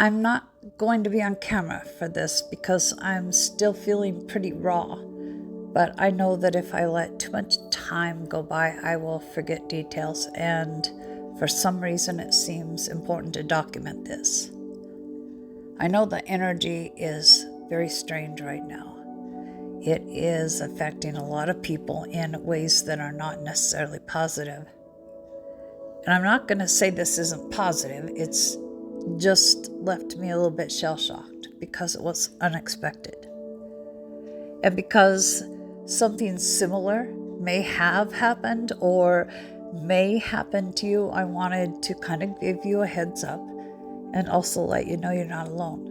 I'm not going to be on camera for this because I'm still feeling pretty raw, but I know that if I let too much time go by, I will forget details, and for some reason it seems important to document this. I know the energy is very strange right now. It is affecting a lot of people in ways that are not necessarily positive. And I'm not going to say this isn't positive, it's just left me a little bit shell-shocked because it was unexpected. And because something similar may have happened or may happen to you, I wanted to kind of give you a heads up and also let you know you're not alone.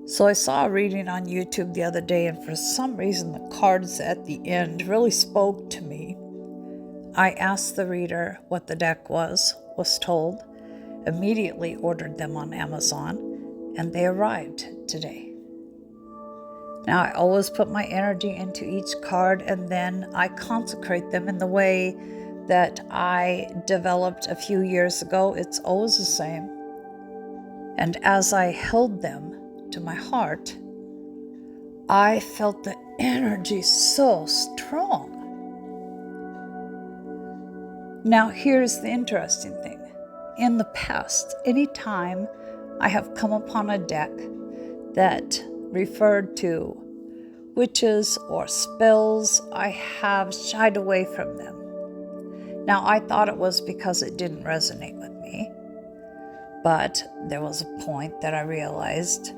So I saw a reading on YouTube the other day, and for some reason the cards at the end really spoke to me. I asked the reader what the deck was told, immediately ordered them on Amazon, and they arrived today. Now, I always put my energy into each card, and then I consecrate them in the way that I developed a few years ago. It's always the same. And as I held them to my heart, I felt the energy so strong. Now, here's the interesting thing. In the past, anytime I have come upon a deck that referred to witches or spells, I have shied away from them. Now, I thought it was because it didn't resonate with me, but there was a point that I realized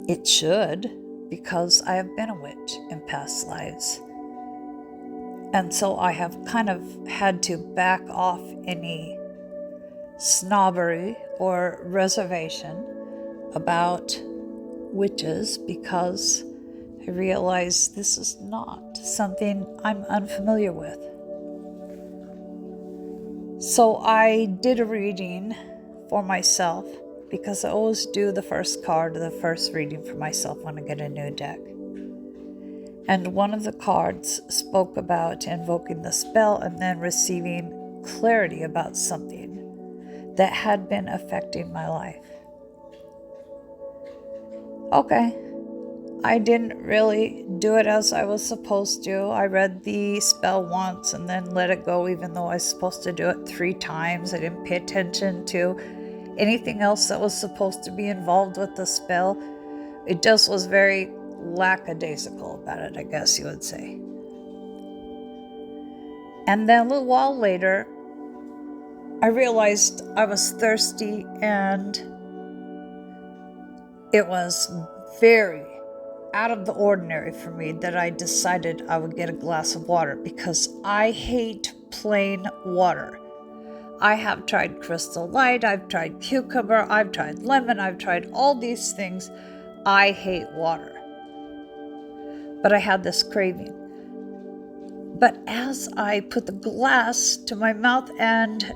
it should, because I have been a witch in past lives. And so I have kind of had to back off any snobbery or reservation about witches because I realize this is not something I'm unfamiliar with. So I did a reading for myself because I always do the first card of the first reading for myself when I get a new deck. And one of the cards spoke about invoking the spell and then receiving clarity about something that had been affecting my life. Okay, I didn't really do it as I was supposed to. I read the spell once and then let it go, even though I was supposed to do it 3 times. I didn't pay attention to anything else that was supposed to be involved with the spell. It just was very lackadaisical about it, I guess you would say. And then a little while later, I realized I was thirsty, and it was very out of the ordinary for me that I decided I would get a glass of water because I hate plain water. I have tried Crystal Light, I've tried cucumber, I've tried lemon, I've tried all these things. I hate water. But I had this craving. But as I put the glass to my mouth and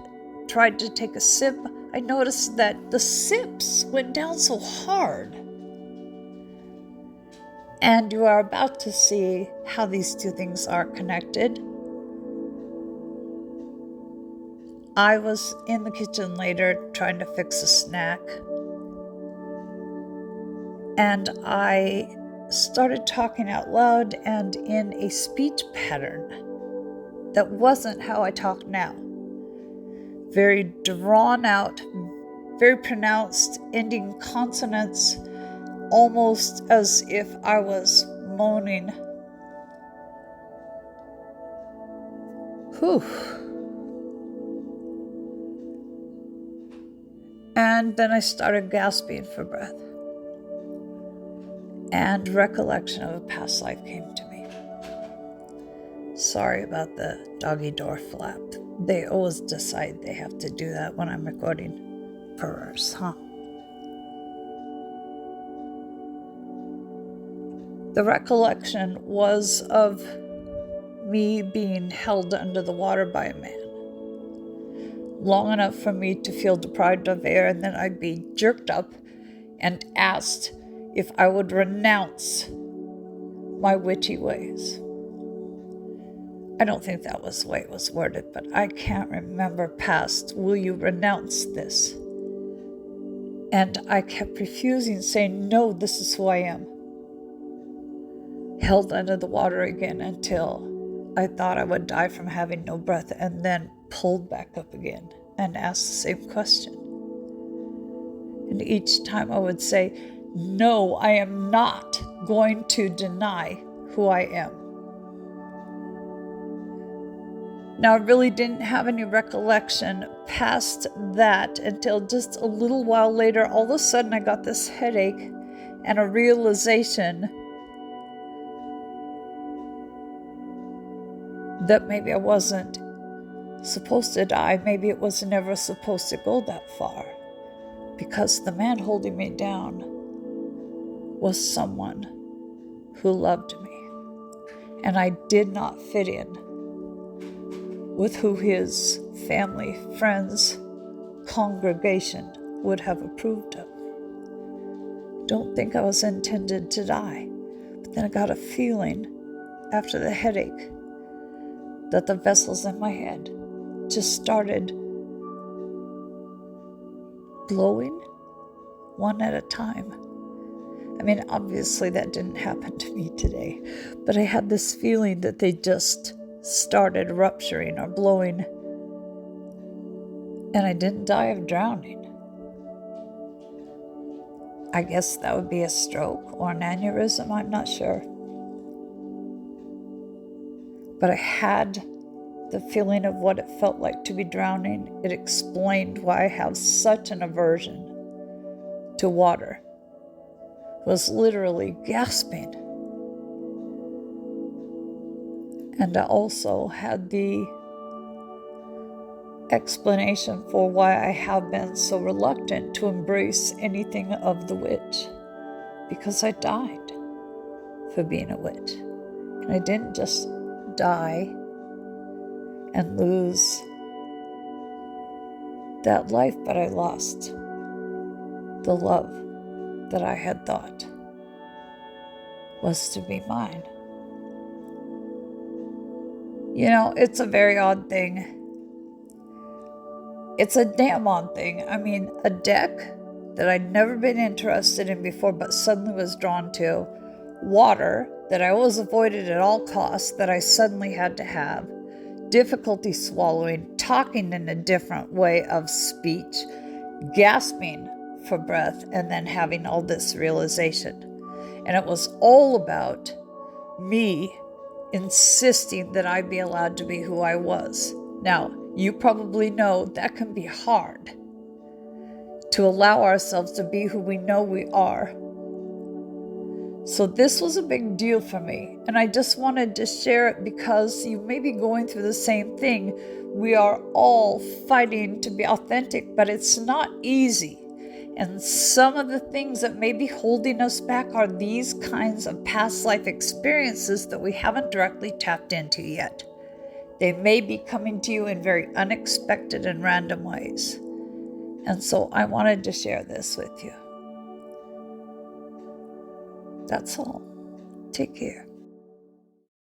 tried to take a sip, I noticed that the sips went down so hard. And you are about to see how these two things are connected. I was in the kitchen later trying to fix a snack, and I started talking out loud and in a speech pattern that wasn't how I talk now. Very drawn out, very pronounced, ending consonants, almost as if I was moaning. Whew. And then I started gasping for breath. And recollection of a past life came to me. Sorry about the doggy door flap. They always decide they have to do that when I'm recording purrs, huh? The recollection was of me being held under the water by a man, long enough for me to feel deprived of air, and then I'd be jerked up and asked if I would renounce my witchy ways. I don't think that was the way it was worded, but I can't remember past, will you renounce this? And I kept refusing, saying, no, this is who I am. Held under the water again until I thought I would die from having no breath, and then pulled back up again and asked the same question. And each time I would say, no, I am not going to deny who I am. Now, I really didn't have any recollection past that until just a little while later. All of a sudden, I got this headache and a realization that maybe I wasn't supposed to die. Maybe it was never supposed to go that far, because the man holding me down was someone who loved me, and I did not fit in with who his family, friends, congregation would have approved of. Don't think I was intended to die. But then I got a feeling after the headache that the vessels in my head just started glowing one at a time. I mean, obviously that didn't happen to me today, but I had this feeling that they just started rupturing or blowing, and I didn't die of drowning. I guess that would be a stroke or an aneurysm, I'm not sure. But I had the feeling of what it felt like to be drowning. It explained why I have such an aversion to water. I was literally gasping. And I also had the explanation for why I have been so reluctant to embrace anything of the witch, because I died for being a witch. And I didn't just die and lose that life, but I lost the love that I had thought was to be mine. You know, it's a very odd thing. It's a damn odd thing. I mean, a deck that I'd never been interested in before, but suddenly was drawn to. Water that I always avoided at all costs, that I suddenly had to have. Difficulty swallowing, talking in a different way of speech, gasping for breath, and then having all this realization. And it was all about me insisting that I be allowed to be who I was. Now, you probably know that can be hard, to allow ourselves to be who we know we are. So this was a big deal for me, and I just wanted to share it because you may be going through the same thing. We are all fighting to be authentic, but it's not easy. And some of the things that may be holding us back are these kinds of past life experiences that we haven't directly tapped into yet. They may be coming to you in very unexpected and random ways. And so I wanted to share this with you. That's all. Take care.